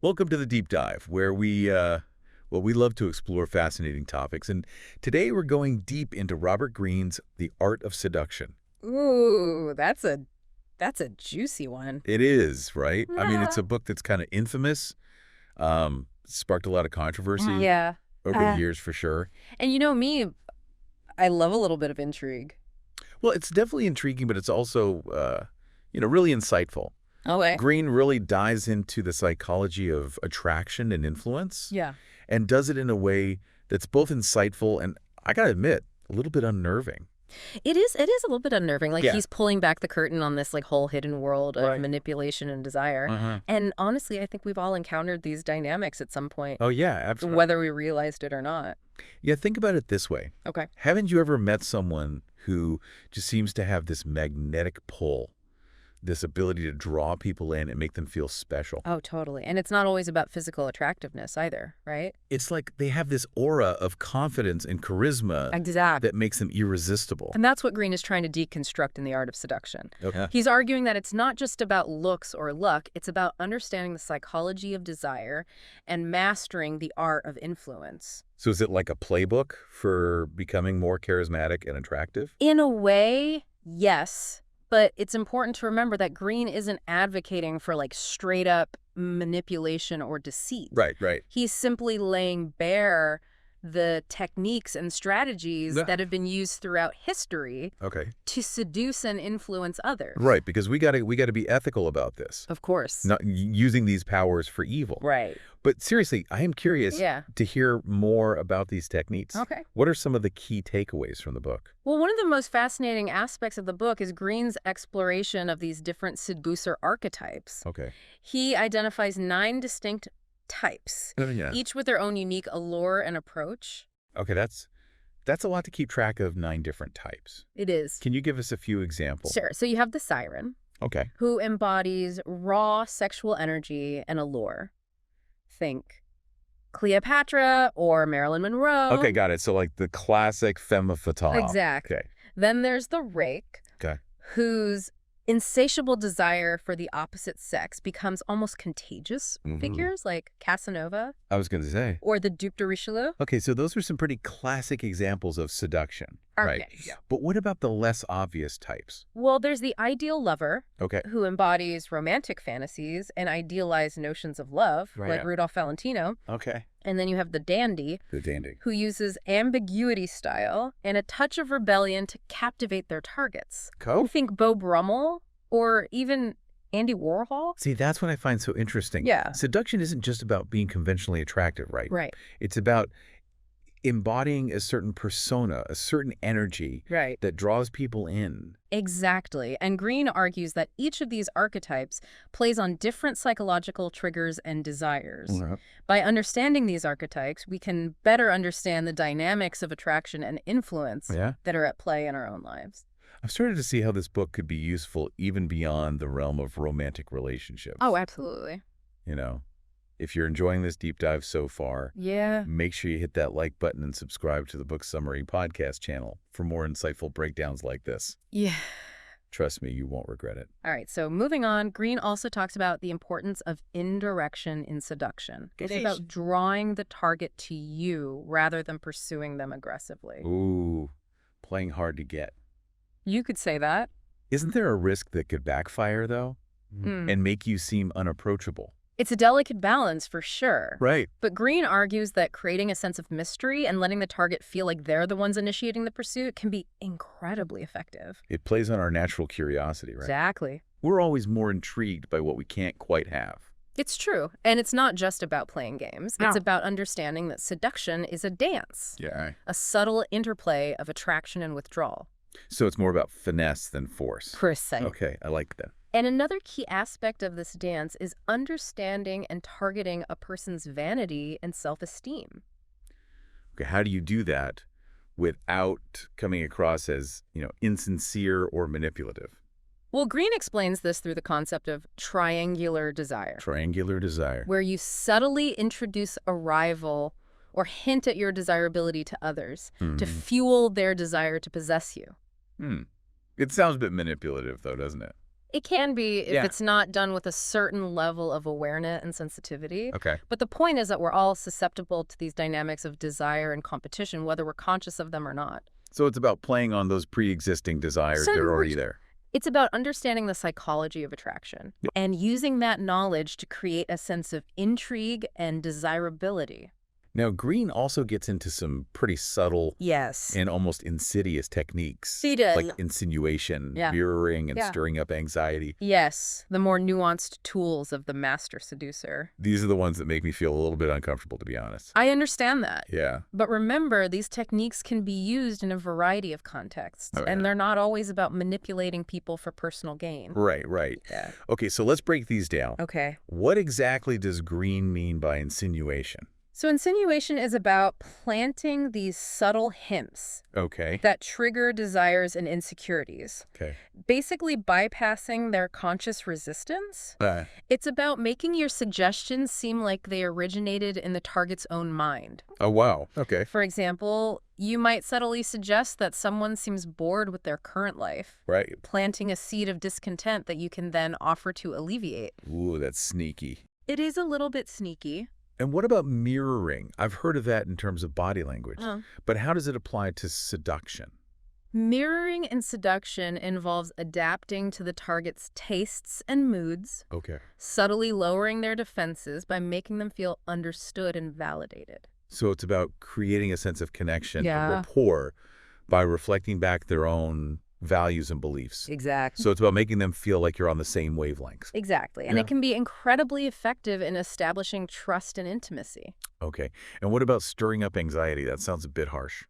Welcome to the Deep Dive, where we love to explore fascinating topics. And today we're going deep into Robert Greene's The Art of Seduction. Ooh, that's a juicy one. It is, right? I mean, it's a book that's kind of infamous, sparked a lot of controversy Yeah. over the years for sure. And you know me, I love a little bit of intrigue. Well, it's definitely intriguing, but it's also, really insightful. Okay. Greene really dives into the psychology of attraction and influence. Yeah. And does it in a way that's both insightful and, I gotta admit, a little bit unnerving. It is a little bit unnerving. Like Yeah. he's pulling back the curtain on this whole hidden world of Right. manipulation and desire. And honestly, I think we've all encountered these dynamics at some point, Oh, yeah, absolutely. whether we realized it or not. Yeah, think about it this way. Okay. Haven't you ever met someone who just seems to have this magnetic pull, this ability to draw people in and make them feel special? Oh, totally. And it's not always about physical attractiveness either, right? It's like they have this aura of confidence and charisma Exactly. that makes them irresistible. And that's what Greene is trying to deconstruct in The Art of Seduction. Okay. He's arguing that it's not just about looks or luck, it's about understanding the psychology of desire and mastering the art of influence. So is it like a playbook for becoming more charismatic and attractive? In a way, yes, but it's important to remember that Greene isn't advocating for straight up manipulation or deceit. Right. He's simply laying bare the techniques and strategies Yeah. that have been used throughout history Okay. to seduce and influence others. Right, because we gotta be ethical about this, Of course. not using these powers for evil. Right. But seriously, I am curious Yeah. to hear more about these techniques. Okay. What are some of the key takeaways from the book? Well, one of the most fascinating aspects of the book is Greene's exploration of these different seducer archetypes. Okay. He identifies 9 distinct types, Yeah. each with their own unique allure and approach. Okay, that's a lot to keep track of, 9 different types. It is. Can you give us a few examples? Sure. So you have the siren, Okay. who embodies raw sexual energy and allure. Think Cleopatra or Marilyn Monroe. Okay, got it. So like the classic femme fatale. Exactly. Okay. Then there's the rake, Okay. whose insatiable desire for the opposite sex becomes almost contagious. Mhm. Figures like Casanova I was going to say. or the Duc de Richelieu. Okay, so those are some pretty classic examples of seduction, right? Archetypes. But what about the less obvious types? Well, there's the ideal lover, Okay. who embodies romantic fantasies and idealized notions of love, Right. like Rudolph Valentino. Okay. And then you have the dandy, The dandy. who uses ambiguity style and a touch of rebellion to captivate their targets. Cool. Think Beau Brummel or even Andy Warhol. See, that's what I find so interesting. Yeah. Seduction isn't just about being conventionally attractive, right? Right. It's about embodying a certain persona, a certain energy Right. that draws people in. Exactly. And Greene argues that each of these archetypes plays on different psychological triggers and desires. By understanding these archetypes, we can better understand the dynamics of attraction and influence Yeah. that are at play in our own lives. I've started to see how this book could be useful even beyond the realm of romantic relationships. Oh, absolutely. You know, if you're enjoying this deep dive so far, Yeah. make sure you hit that like button and subscribe to the Book Summary podcast channel for more insightful breakdowns like this. Yeah. Trust me, you won't regret it. All right, so moving on, Greene also talks about the importance of indirection in seduction. It's about drawing the target to you rather than pursuing them aggressively. Ooh, playing hard to get. You could say that. Isn't there a risk that could backfire, though, and make you seem unapproachable? It's a delicate balance for sure. Right. But Greene argues that creating a sense of mystery and letting the target feel like they're the ones initiating the pursuit can be incredibly effective. It plays on our natural curiosity, right? Exactly. We're always more intrigued by what we can't quite have. It's true. And it's not just about playing games. No. It's about understanding that seduction is a dance, Yeah. a subtle interplay of attraction and withdrawal. So it's more about finesse than force. Precisely. Okay, I like that. And another key aspect of this dance is understanding and targeting a person's vanity and self-esteem. Okay, how do you do that without coming across as, insincere or manipulative? Well, Greene explains this through the concept of triangular desire, Triangular desire. where you subtly introduce a rival or hint at your desirability to others to fuel their desire to possess you. It sounds a bit manipulative, though, doesn't it? It can be if Yeah. it's not done with a certain level of awareness and sensitivity. Okay. But the point is that we're all susceptible to these dynamics of desire and competition, whether we're conscious of them or not. So it's about playing on those pre-existing desires that are already there. It's about understanding the psychology of attraction and using that knowledge to create a sense of intrigue and desirability. Now, green also gets into some pretty subtle Yes. and almost insidious techniques, She does. like insinuation, Yeah. mirroring, and Yeah. stirring up anxiety. Yes, the more nuanced tools of the master seducer. These are the ones that make me feel a little bit uncomfortable, to be honest. I understand that. Yeah. But remember, these techniques can be used in a variety of contexts, Oh, yeah. and they're not always about manipulating people for personal gain. Right, right. Yeah. Okay, so let's break these down. Okay. What exactly does green mean by insinuation? So insinuation is about planting these subtle hints Okay. that trigger desires and insecurities, Okay. basically bypassing their conscious resistance. It's about making your suggestions seem like they originated in the target's own mind. Oh, wow. Okay. For example, you might subtly suggest that someone seems bored with their current life, Right. planting a seed of discontent that you can then offer to alleviate. Ooh, that's sneaky. It is a little bit sneaky. And what about mirroring? I've heard of that in terms of body language. But how does it apply to seduction? Mirroring in seduction involves adapting to the target's tastes and moods, Okay. subtly lowering their defenses by making them feel understood and validated. So it's about creating a sense of connection, Yeah. rapport, by reflecting back their own values and beliefs. Exactly. So it's about making them feel like you're on the same wavelength. Exactly. And Yeah. it can be incredibly effective in establishing trust and intimacy. Okay. And what about stirring up anxiety? That sounds a bit harsh.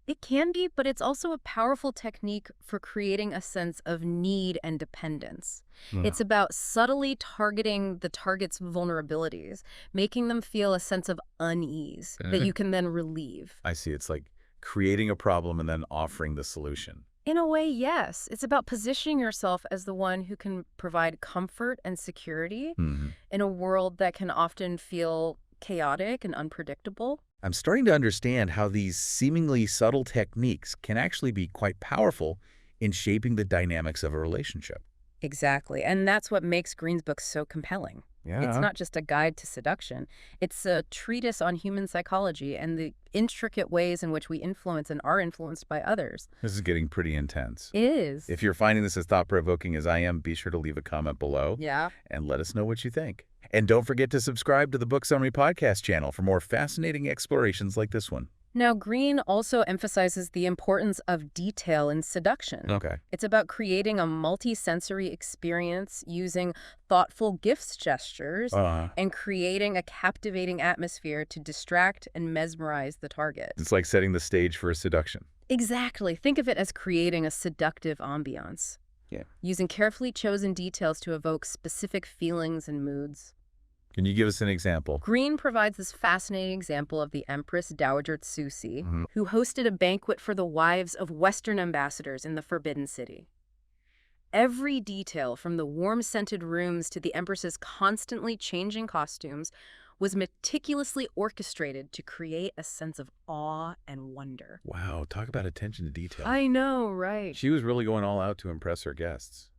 It can be, but it's also a powerful technique for creating a sense of need and dependence. It's about subtly targeting the target's vulnerabilities, making them feel a sense of unease that you can then relieve. I see. It's like creating a problem and then offering the solution. In a way, yes. It's about positioning yourself as the one who can provide comfort and security in a world that can often feel chaotic and unpredictable. I'm starting to understand how these seemingly subtle techniques can actually be quite powerful in shaping the dynamics of a relationship. Exactly. And that's what makes Green's book so compelling. Yeah. It's not just a guide to seduction. It's a treatise on human psychology and the intricate ways in which we influence and are influenced by others. This is getting pretty intense. It is. If you're finding this as thought-provoking as I am, be sure to leave a comment below Yeah. and let us know what you think. And don't forget to subscribe to the Book Summary Podcast channel for more fascinating explorations like this one. Now, Green also emphasizes the importance of detail in seduction. Okay. It's about creating a multi-sensory experience using thoughtful gifts gestures and creating a captivating atmosphere to distract and mesmerize the target. It's like setting the stage for a seduction. Exactly. Think of it as creating a seductive ambiance. Yeah. Using carefully chosen details to evoke specific feelings and moods. Can you give us an example? Green provides this fascinating example of the Empress Dowager Tsusi, who hosted a banquet for the wives of Western ambassadors in the Forbidden City. Every detail, from the warm-scented rooms to the Empress's constantly changing costumes, was meticulously orchestrated to create a sense of awe and wonder. Wow, talk about attention to detail. I know, right? She was really going all out to impress her guests.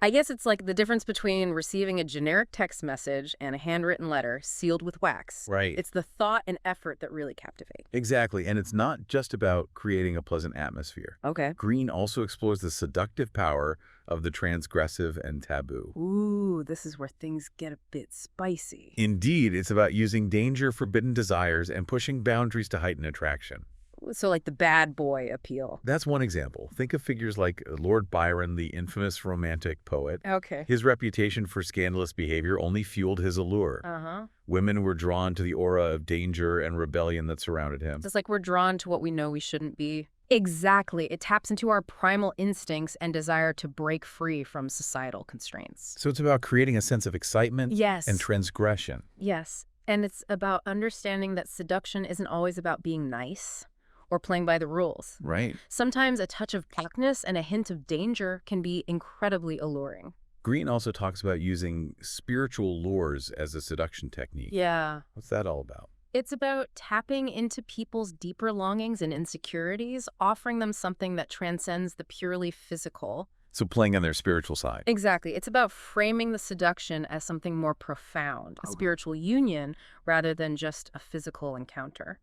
I guess it's like the difference between receiving a generic text message and a handwritten letter sealed with wax. Right. It's the thought and effort that really captivate. Exactly, and it's not just about creating a pleasant atmosphere. Okay. Green also explores the seductive power of the transgressive and taboo. Ooh, this is where things get a bit spicy. Indeed, it's about using danger, forbidden desires, and pushing boundaries to heighten attraction. So like the bad boy appeal. That's one example. Think of figures like Lord Byron, the infamous romantic poet. Okay. His reputation for scandalous behavior only fueled his allure. Women were drawn to the aura of danger and rebellion that surrounded him. It's like we're drawn to what we know we shouldn't be. Exactly. It taps into our primal instincts and desire to break free from societal constraints. So it's about creating a sense of excitement Yes. and transgression. Yes. And it's about understanding that seduction isn't always about being nice or playing by the rules. Right. Sometimes a touch of darkness and a hint of danger can be incredibly alluring. Green also talks about using spiritual lures as a seduction technique. Yeah. What's that all about? It's about tapping into people's deeper longings and insecurities, offering them something that transcends the purely physical, So playing on their spiritual side. Exactly. It's about framing the seduction as something more profound, a spiritual union, rather than just a physical encounter.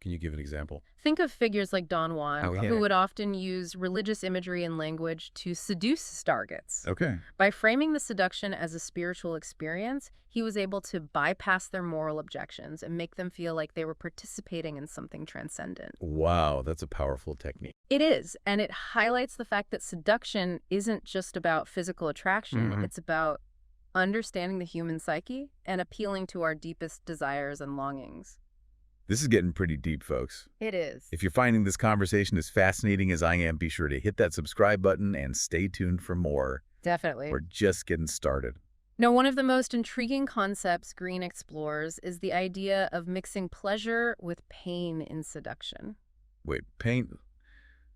Can you give an example? Think of figures like Don Juan, Okay. who would often use religious imagery and language to seduce his targets. Okay. By framing the seduction as a spiritual experience, he was able to bypass their moral objections and make them feel like they were participating in something transcendent. Wow, that's a powerful technique. It is, and it highlights the fact that seduction isn't just about physical attraction. It's about understanding the human psyche and appealing to our deepest desires and longings. This is getting pretty deep, folks. It is. If you're finding this conversation as fascinating as I am, be sure to hit that subscribe button and stay tuned for more. Definitely. We're just getting started. Now, one of the most intriguing concepts Green explores is the idea of mixing pleasure with pain in seduction. Wait, pain?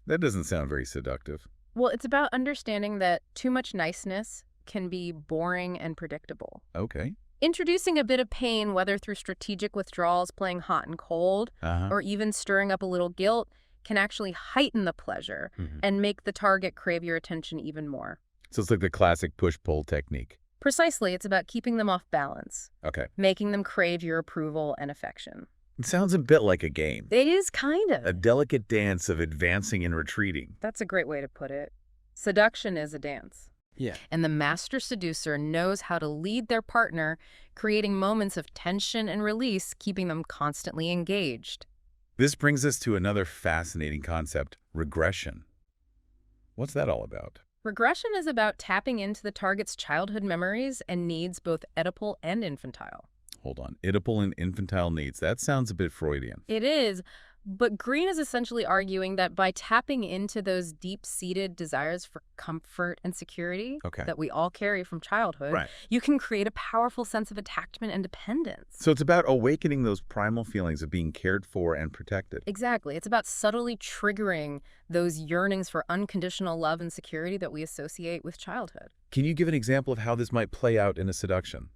That doesn't sound very seductive. Well, it's about understanding that too much niceness can be boring and predictable. Okay. Introducing a bit of pain, whether through strategic withdrawals, playing hot and cold, or even stirring up a little guilt, can actually heighten the pleasure and make the target crave your attention even more. So it's like the classic push-pull technique. Precisely. It's about keeping them off balance, Okay. making them crave your approval and affection. It sounds a bit like a game. It is kind of. A delicate dance of advancing and retreating. That's a great way to put it. Seduction is a dance. Yeah. And the master seducer knows how to lead their partner, creating moments of tension and release, keeping them constantly engaged. This brings us to another fascinating concept, regression. What's that all about? Regression is about tapping into the target's childhood memories and needs, both Oedipal and infantile. Hold on. Oedipal and infantile needs. That sounds a bit Freudian. It is, but Green is essentially arguing that by tapping into those deep-seated desires for comfort and security that we all carry from childhood, you can create a powerful sense of attachment and dependence. So it's about awakening those primal feelings of being cared for and protected. Exactly. It's about subtly triggering those yearnings for unconditional love and security that we associate with childhood. Can you give an example of how this might play out in a seduction?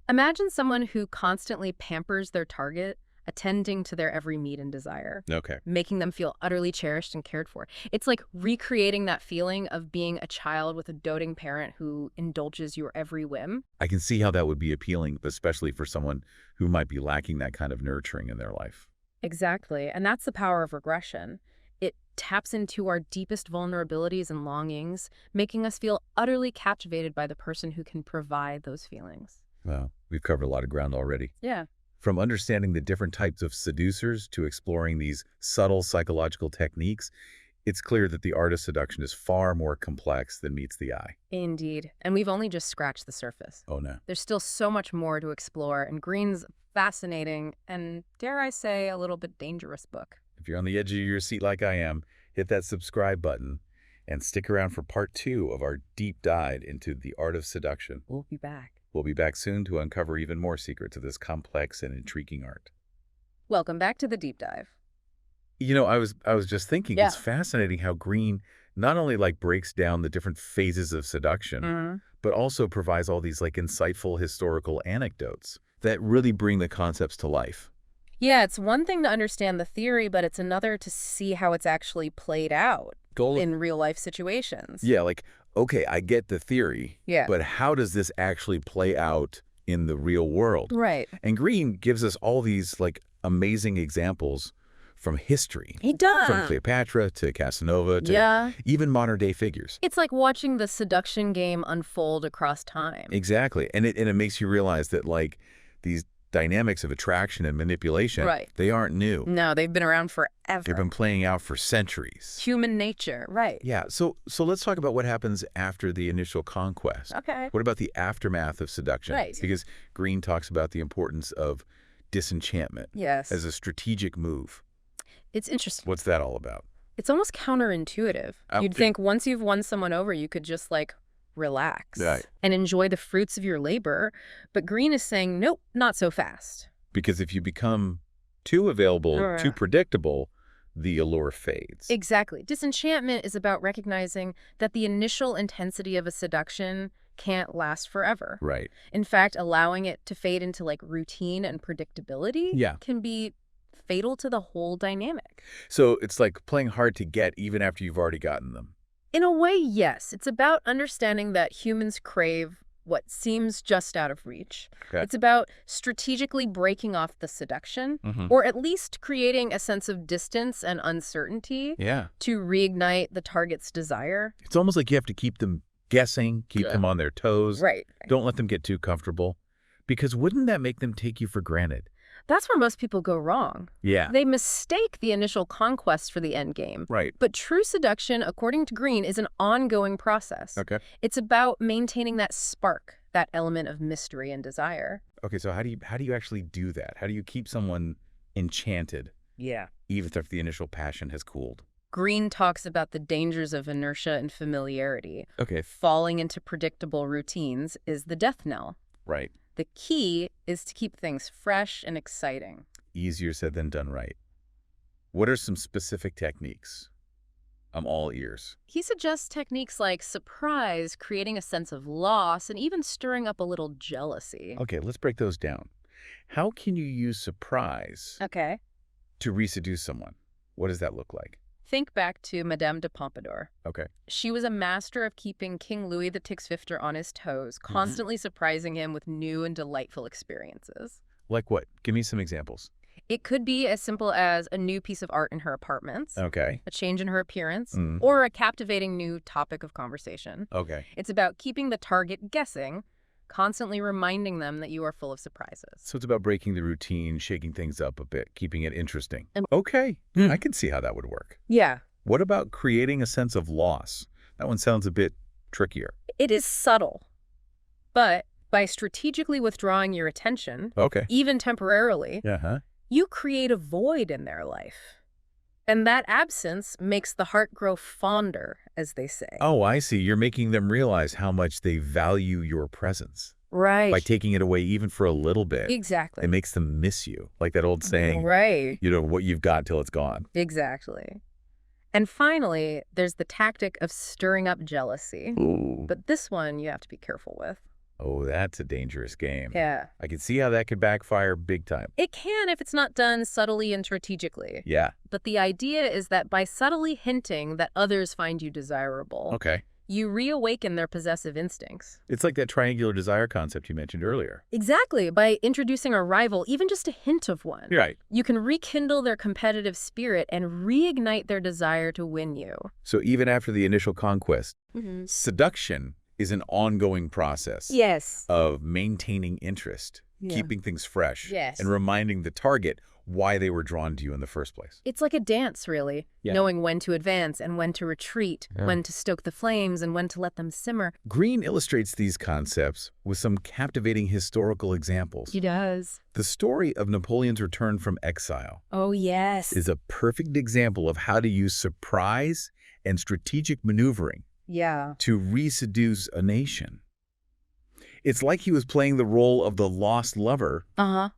Imagine someone who constantly pampers their target, attending to their every need and desire, making them feel utterly cherished and cared for. It's like recreating that feeling of being a child with a doting parent who indulges your every whim. I can see how that would be appealing, especially for someone who might be lacking that kind of nurturing in their life. Exactly. And that's the power of regression. It taps into our deepest vulnerabilities and longings, making us feel utterly captivated by the person who can provide those feelings. Wow, we've covered a lot of ground already. Yeah. From understanding the different types of seducers to exploring these subtle psychological techniques, it's clear that the art of seduction is far more complex than meets the eye. Indeed. And we've only just scratched the surface. Oh, no. There's still so much more to explore, and Green's fascinating and, dare I say, a little bit dangerous book. If you're on the edge of your seat like I am, hit that subscribe button and stick around for part 2 of our deep dive into the art of seduction. We'll be back. We'll be back soon to uncover even more secrets of this complex and intriguing art. Welcome back to the deep dive. You know, I was just thinking, it's fascinating how Green not only breaks down the different phases of seduction, but also provides all these insightful historical anecdotes that really bring the concepts to life. Yeah, it's one thing to understand the theory, but it's another to see how it's actually played out in real life situations. Yeah, okay, I get the theory, but how does this actually play out in the real world? Right. And Green gives us all these amazing examples from history. He does. From Cleopatra to Casanova to even modern day figures. It's like watching the seduction game unfold across time. Exactly. And it makes you realize that these dynamics of attraction and manipulation, they aren't new. No, they've been around forever. They've been playing out for centuries. Human nature, right. Yeah, so let's talk about what happens after the initial conquest. Okay. What about the aftermath of seduction? Right. Because Green talks about the importance of disenchantment as a strategic move. It's interesting. What's that all about? It's almost counterintuitive. You'd think once you've won someone over, you could just relax and enjoy the fruits of your labor. But Green is saying, nope, not so fast. Because if you become too available, too predictable, the allure fades. Exactly. Disenchantment is about recognizing that the initial intensity of a seduction can't last forever. Right. In fact, allowing it to fade into routine and predictability can be fatal to the whole dynamic. So it's like playing hard to get even after you've already gotten them. In a way, yes. It's about understanding that humans crave what seems just out of reach. Okay. It's about strategically breaking off the seduction, or at least creating a sense of distance and uncertainty Yeah. to reignite the target's desire. It's almost like you have to keep them guessing, keep them on their toes. Right. Don't let them get too comfortable. Because wouldn't that make them take you for granted? That's where most people go wrong. Yeah. They mistake the initial conquest for the end game. Right. But true seduction, according to Green, is an ongoing process. Okay. It's about maintaining that spark, that element of mystery and desire. Okay, so how do you actually do that? How do you keep someone enchanted? Yeah. Even if the initial passion has cooled? Green talks about the dangers of inertia and familiarity. Okay. Falling into predictable routines is the death knell. Right. The key is to keep things fresh and exciting. Easier said than done, right. What are some specific techniques? I'm all ears. He suggests techniques like surprise, creating a sense of loss, and even stirring up a little jealousy. Okay, let's break those down. How can you use surprise Okay. to reseduce someone? What does that look like? Think back to Madame de Pompadour. Okay. She was a master of keeping King Louis the Tixfifter on his toes, constantly surprising him with new and delightful experiences. Like what? Give me some examples. It could be as simple as a new piece of art in her apartments, Okay. a change in her appearance, or a captivating new topic of conversation. Okay. It's about keeping the target guessing, constantly reminding them that you are full of surprises. So it's about breaking the routine, shaking things up a bit, keeping it interesting. And- Okay. I can see how that would work. Yeah. What about creating a sense of loss? That one sounds a bit trickier. It is subtle, but by strategically withdrawing your attention, Okay. even temporarily, Uh-huh. you create a void in their life. And that absence makes the heart grow fonder, as they say. Oh, I see. You're making them realize how much they value your presence. Right. By taking it away even for a little bit. Exactly. It makes them miss you. Like that old saying, Right. you know, what you've got till it's gone. Exactly. And finally, there's the tactic of stirring up jealousy. Ooh. But this one you have to be careful with. Oh, that's a dangerous game. Yeah. I can see how that could backfire big time. It can if it's not done subtly and strategically. Yeah. But the idea is that by subtly hinting that others find you desirable, Okay. you reawaken their possessive instincts. It's like that triangular desire concept you mentioned earlier. Exactly. By introducing a rival, even just a hint of one, Right. you can rekindle their competitive spirit and reignite their desire to win you. So even after the initial conquest, seduction is an ongoing process Yes. of maintaining interest, Yeah. keeping things fresh, Yes. and reminding the target why they were drawn to you in the first place. It's like a dance, really. Yeah. Knowing when to advance and when to retreat, when to stoke the flames and when to let them simmer. Green illustrates these concepts with some captivating historical examples. He does. The story of Napoleon's return from exile Oh, yes. is a perfect example of how to use surprise and strategic maneuvering Yeah. to reseduce a nation. It's like he was playing the role of the lost lover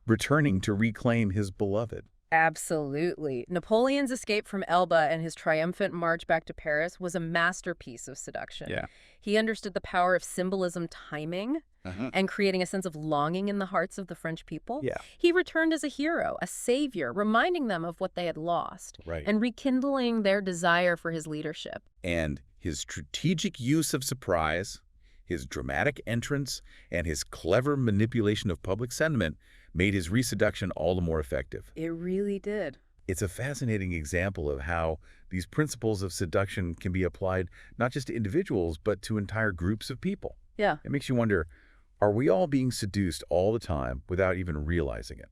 returning to reclaim his beloved. Absolutely. Napoleon's escape from Elba and his triumphant march back to Paris was a masterpiece of seduction. Yeah. He understood the power of symbolism timing and creating a sense of longing in the hearts of the French people. Yeah. He returned as a hero, a savior, reminding them of what they had lost Right. and rekindling their desire for his leadership. And his strategic use of surprise, his dramatic entrance, and his clever manipulation of public sentiment made his reseduction all the more effective. It really did. It's a fascinating example of how these principles of seduction can be applied not just to individuals, but to entire groups of people. Yeah. It makes you wonder, are we all being seduced all the time without even realizing it?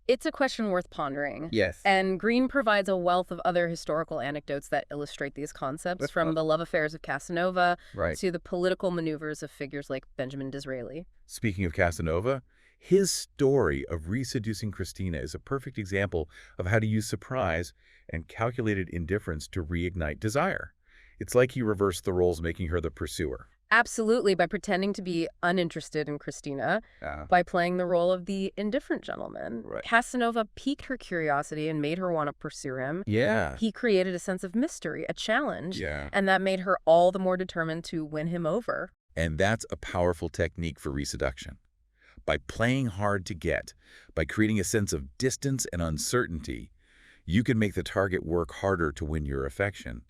It's a question worth pondering. Yes. And Green provides a wealth of other historical anecdotes that illustrate these concepts, from the love affairs of Casanova to the political maneuvers of figures like Benjamin Disraeli. Speaking of Casanova, his story of reseducing Christina is a perfect example of how to use surprise and calculated indifference to reignite desire. It's like he reversed the roles, making her the pursuer. Absolutely, by pretending to be uninterested in Christina, by playing the role of the indifferent gentleman. Right. Casanova piqued her curiosity and made her want to pursue him. Yeah. He created a sense of mystery, a challenge, Yeah. and that made her all the more determined to win him over. And that's a powerful technique for reseduction. By playing hard to get, by creating a sense of distance and uncertainty, you can make the target work harder to win your affection.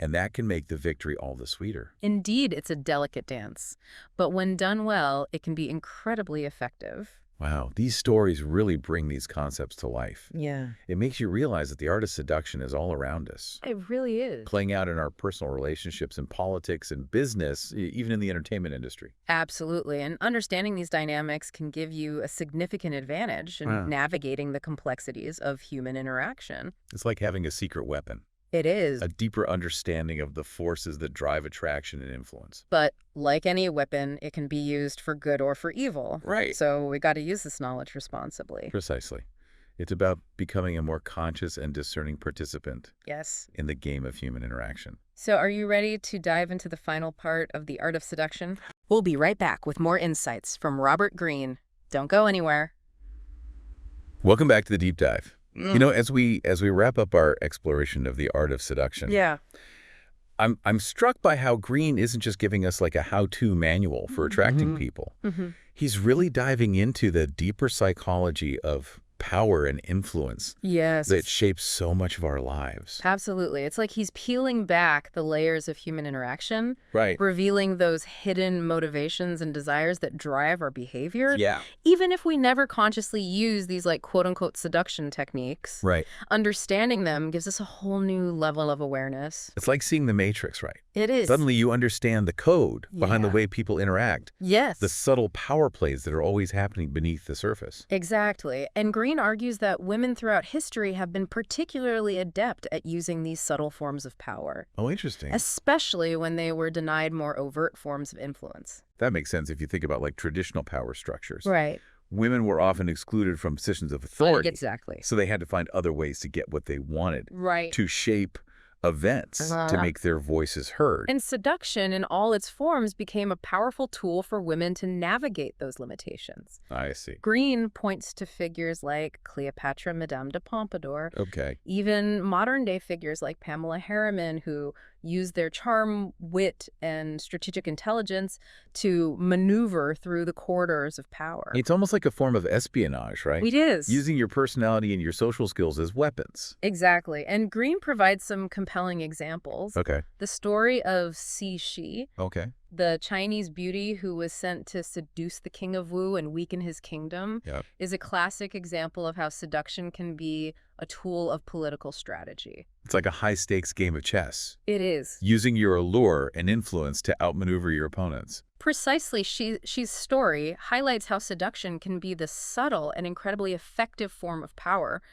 And that can make the victory all the sweeter. Indeed, it's a delicate dance. But when done well, it can be incredibly effective. Wow, these stories really bring these concepts to life. Yeah. It makes you realize that the art of seduction is all around us, It really is. playing out in our personal relationships in politics and business, even in the entertainment industry. Absolutely. And understanding these dynamics can give you a significant advantage in navigating the complexities of human interaction. It's like having a secret weapon. It is. A deeper understanding of the forces that drive attraction and influence. But like any weapon, it can be used for good or for evil. Right. So we got to use this knowledge responsibly. Precisely. It's about becoming a more conscious and discerning participant Yes. in the game of human interaction. So are you ready to dive into the final part of the art of seduction? We'll be right back with more insights from Robert Greene. Don't go anywhere. Welcome back to the deep dive. You know, as we wrap up our exploration of the art of seduction, I'm struck by how Greene isn't just giving us like a how-to manual for attracting people. He's really diving into the deeper psychology of power and influence that shapes so much of our lives. Absolutely. It's like he's peeling back the layers of human interaction, Right. revealing those hidden motivations and desires that drive our behavior. Yeah. Even if we never consciously use these like quote-unquote seduction techniques, Right. understanding them gives us a whole new level of awareness. It's like seeing the Matrix, right? It is. Suddenly you understand the code behind the way people interact. Yes. The subtle power plays that are always happening beneath the surface. Exactly. And Greene argues that women throughout history have been particularly adept at using these subtle forms of power. Oh, interesting. Especially when they were denied more overt forms of influence. That makes sense if you think about like traditional power structures. Right. Women were often excluded from positions of authority. Exactly. So they had to find other ways to get what they wanted. Right. To shape events, to make their voices heard. And seduction in all its forms became a powerful tool for women to navigate those limitations. I see. Greene points to figures like Cleopatra, Madame de Pompadour, Okay. even modern-day figures like Pamela Harriman, who used their charm, wit, and strategic intelligence to maneuver through the corridors of power. It's almost like a form of espionage, right? It is. Using your personality and your social skills as weapons. Exactly. And Greene provides some compelling examples. Okay. The story of Cixi, Okay. the Chinese beauty who was sent to seduce the king of Wu and weaken his kingdom, is a classic example of how seduction can be a tool of political strategy. It's like a high-stakes game of chess. It is. Using your allure and influence to outmaneuver your opponents. Precisely, Xi's story highlights how seduction can be the subtle and incredibly effective form of power,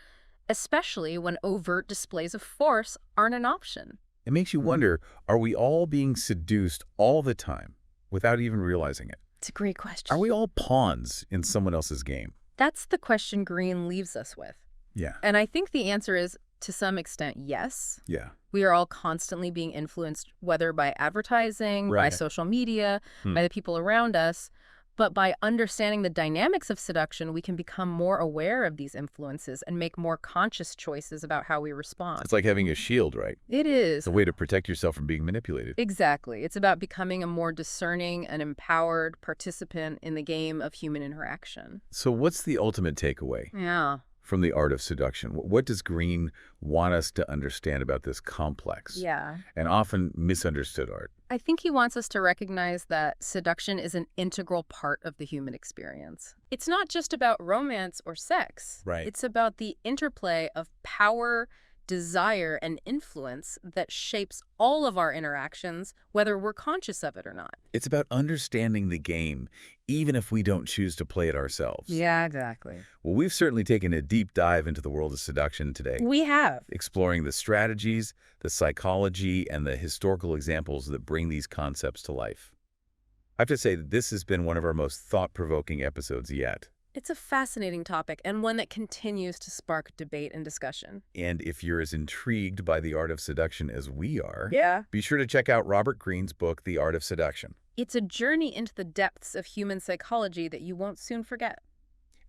especially when overt displays of force aren't an option. It makes you wonder, are we all being seduced all the time without even realizing it? It's a great question. Are we all pawns in someone else's game? That's the question Greene leaves us with. Yeah. And I think the answer is, to some extent, yes. Yeah. We are all constantly being influenced, whether by advertising, by social media, by the people around us. But by understanding the dynamics of seduction, we can become more aware of these influences and make more conscious choices about how we respond. It's like having a shield, right? It is. It's a way to protect yourself from being manipulated. Exactly. It's about becoming a more discerning and empowered participant in the game of human interaction. So what's the ultimate takeaway? Yeah. From the art of seduction? What does Greene want us to understand about this complex and often misunderstood art? I think he wants us to recognize that seduction is an integral part of the human experience. It's not just about romance or sex. Right. It's about the interplay of power, desire, and influence that shapes all of our interactions, whether we're conscious of it or not. It's about understanding the game, even if we don't choose to play it ourselves. Yeah, exactly. Well, we've certainly taken a deep dive into the world of seduction today. We have. Exploring the strategies, the psychology, and the historical examples that bring these concepts to life. I have to say that this has been one of our most thought-provoking episodes yet. It's a fascinating topic and one that continues to spark debate and discussion. And if you're as intrigued by the art of seduction as we are, Yeah. be sure to check out Robert Greene's book, The Art of Seduction. It's a journey into the depths of human psychology that you won't soon forget.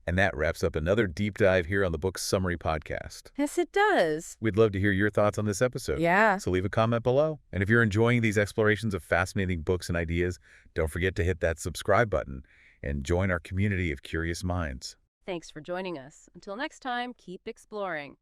And that wraps up another deep dive here on the Book Summary Podcast. Yes, it does. We'd love to hear your thoughts on this episode. Yeah. So leave a comment below. And if you're enjoying these explorations of fascinating books and ideas, don't forget to hit that subscribe button and join our community of curious minds. Thanks for joining us. Until next time, keep exploring.